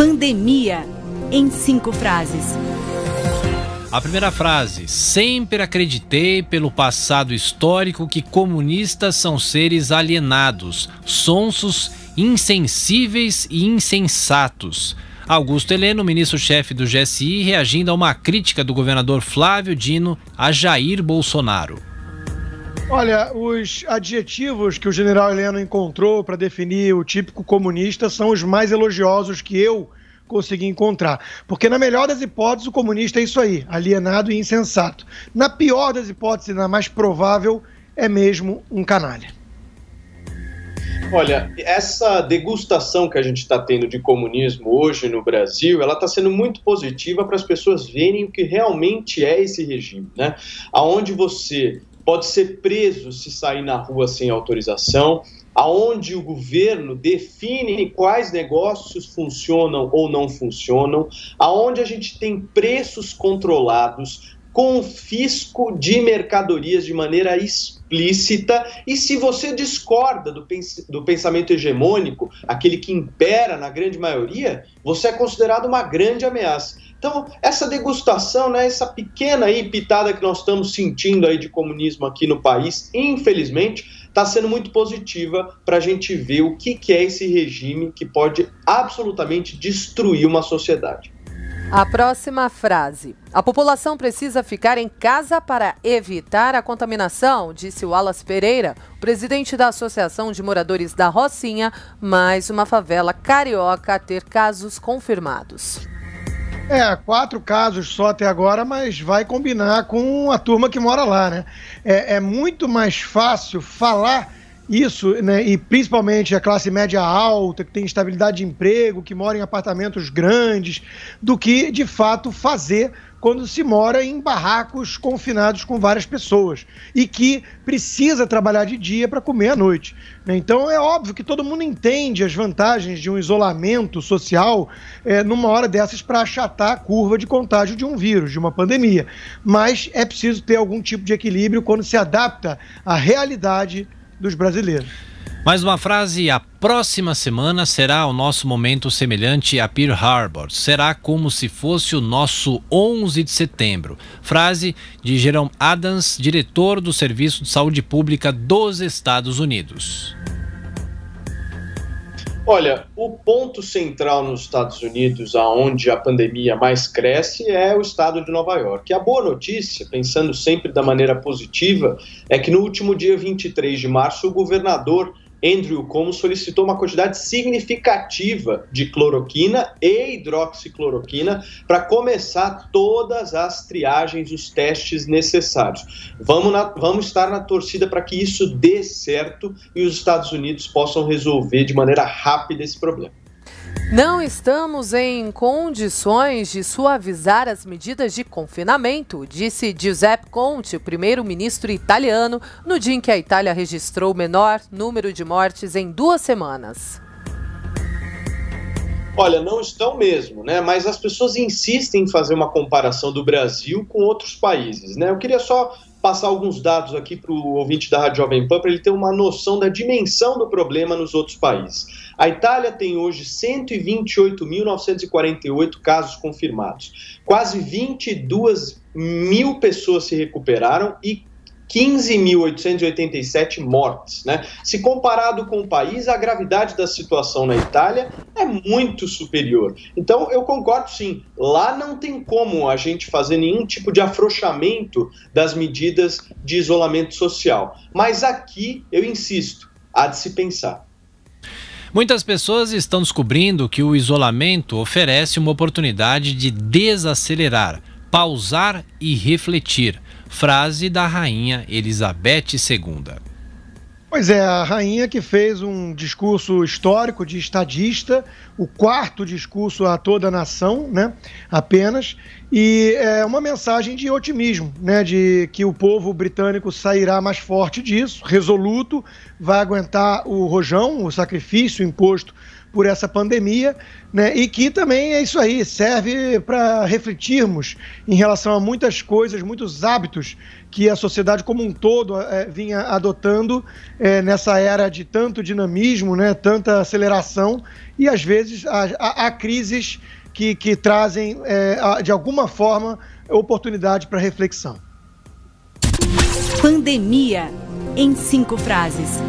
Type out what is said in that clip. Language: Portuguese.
Pandemia, em 5 frases. A primeira frase: sempre acreditei pelo passado histórico que comunistas são seres alienados, sonsos, insensíveis e insensatos. Augusto Heleno, ministro-chefe do GSI, reagindo a uma crítica do governador Flávio Dino a Jair Bolsonaro. Olha, os adjetivos que o general Heleno encontrou para definir o típico comunista são os mais elogiosos que eu consegui encontrar. Porque na melhor das hipóteses o comunista é isso aí, alienado e insensato. Na pior das hipóteses, na mais provável, é mesmo um canalha. Olha, essa degustação que a gente está tendo de comunismo hoje no Brasil, ela está sendo muito positiva para as pessoas verem o que realmente é esse regime, né? Aonde você pode ser preso se sair na rua sem autorização, aonde o governo define quais negócios funcionam ou não funcionam, aonde a gente tem preços controlados, confisco de mercadorias de maneira explícita, e se você discorda do pensamento hegemônico, aquele que impera na grande maioria, você é considerado uma grande ameaça. Então, essa degustação, né, essa pequena aí pitada que nós estamos sentindo aí de comunismo aqui no país, infelizmente, está sendo muito positiva para a gente ver o que é esse regime que pode absolutamente destruir uma sociedade. A próxima frase: a população precisa ficar em casa para evitar a contaminação, disse Wallace Pereira, presidente da Associação de Moradores da Rocinha, mais uma favela carioca a ter casos confirmados. 4 casos só até agora, mas vai combinar com a turma que mora lá, né? É muito mais fácil falar isso, né? E principalmente a classe média alta, que tem estabilidade de emprego, que mora em apartamentos grandes, do que, de fato, fazer quando se mora em barracos confinados com várias pessoas e que precisa trabalhar de dia para comer à noite, né? Então é óbvio que todo mundo entende as vantagens de um isolamento social numa hora dessas para achatar a curva de contágio de um vírus, de uma pandemia, mas é preciso ter algum tipo de equilíbrio quando se adapta à realidade dos brasileiros. Mais uma frase: a próxima semana será o nosso momento semelhante a Pearl Harbor. Será como se fosse o nosso 11 de setembro. Frase de Jerome Adams, diretor do Serviço de Saúde Pública dos Estados Unidos. Olha, o ponto central nos Estados Unidos, aonde a pandemia mais cresce, é o estado de Nova York. E a boa notícia, pensando sempre da maneira positiva, é que no último dia 23 de março, o governador Andrew Cuomo solicitou uma quantidade significativa de cloroquina e hidroxicloroquina para começar todas as triagens, os testes necessários. Vamos estar na torcida para que isso dê certo e os Estados Unidos possam resolver de maneira rápida esse problema. Não estamos em condições de suavizar as medidas de confinamento, disse Giuseppe Conte, primeiro-ministro italiano, no dia em que a Itália registrou o menor número de mortes em 2 semanas. Olha, não estão mesmo, né? Mas as pessoas insistem em fazer uma comparação do Brasil com outros países, né? Eu queria só passar alguns dados aqui para o ouvinte da Rádio Jovem Pan para ele ter uma noção da dimensão do problema nos outros países. A Itália tem hoje 128.948 casos confirmados. Quase 22 mil pessoas se recuperaram e 15.887 mortes, né? Se comparado com o país, a gravidade da situação na Itália é muito superior. Então, eu concordo sim, lá não tem como a gente fazer nenhum tipo de afrouxamento das medidas de isolamento social. Mas aqui, eu insisto, há de se pensar. Muitas pessoas estão descobrindo que o isolamento oferece uma oportunidade de desacelerar, pausar e refletir. Frase da rainha Elizabeth II. Pois é, a rainha que fez um discurso histórico de estadista, o 4º discurso a toda a nação, né, apenas, e é uma mensagem de otimismo, né, de que o povo britânico sairá mais forte disso, resoluto, vai aguentar o rojão, o sacrifício imposto por essa pandemia, né? E que também é isso aí, serve para refletirmos em relação a muitas coisas, muitos hábitos que a sociedade como um todo vinha adotando nessa era de tanto dinamismo, né? Tanta aceleração, e às vezes há crises que trazem, de alguma forma, oportunidade para reflexão. Pandemia, em 5 frases.